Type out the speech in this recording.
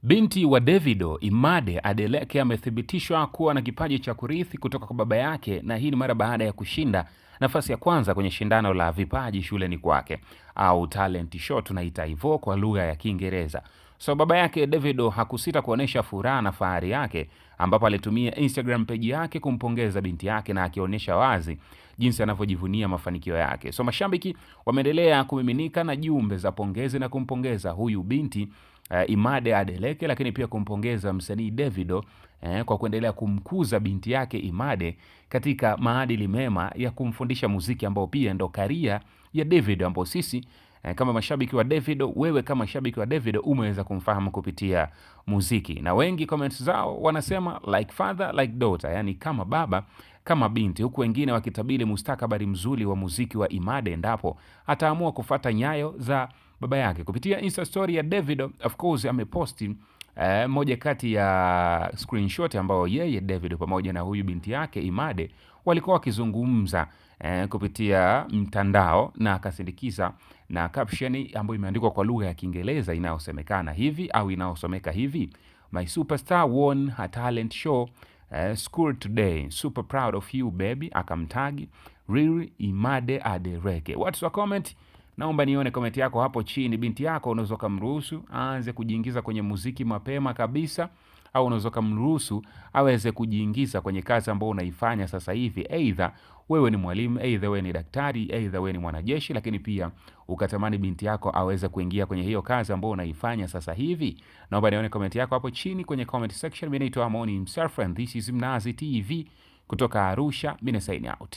Binti wa Davido, Imade Adeleke, amethibitishwa kuwa na kipaji cha kurithi kutoka kwa baba yake, na hii ni mara baada ya kushinda nafasi ya kwanza kwenye shindano la vipaji shuleni kwake, au talent show tunaita hivyo kwa lugha ya Kiingereza. So baba yake Davido hakusita kuonesha furaha na fahari yake, ambapo alitumia Instagram page yake kumpongeza binti yake na akionyesha wazi jinsi anavyojivunia mafanikio yake. So mashabiki wameendelea kumiminika na jumbe za pongezi na kumpongeza huyu binti Imade Adeleke, lakini pia kumpongeza msanii Davido kwa kuendelea kumkuza binti yake Imade katika maadili mema ya kumfundisha muziki, ambao pia ndo karia ya Davido, ambao sisi kama mashabiki wa Davido, wewe kama shabiki wa Davido umeweza kumfahamu kupitia muziki. Na wengi comments zao wanasema like father like daughter, yani kama baba kama binti, huku wengine wakitabiri mustakabali mzuri wa muziki wa Imade endapo ataamua kufata nyayo za baba yake. Kupitia Insta story ya Davido, of course ameposti moja kati ya screenshot ambao yeye Davido pamoja na huyu binti yake Imade walikuwa wakizungumza kupitia mtandao, na akasindikiza na caption ambayo imeandikwa kwa lugha ya Kiingereza inayosemekana hivi au inayosomeka hivi: My superstar won her talent show school today, super proud of you baby. Akamtagi Riri Imade Adeleke. What's your comment? Naomba nione comment yako hapo chini. Binti yako unaweza kumruhusu aanze kujiingiza kwenye muziki mapema kabisa, au unaweza kumruhusu aweze kujiingiza kwenye kazi ambayo unaifanya sasa hivi? Either wewe ni mwalimu, either wewe ni daktari, either wewe ni mwanajeshi, lakini pia ukatamani binti yako aweze kuingia kwenye hiyo kazi ambayo unaifanya sasa hivi. Naomba nione comment yako hapo chini kwenye comment section. Mimi naitwa Amoni himself and this is Mnazi TV kutoka Arusha. Mimi sign out.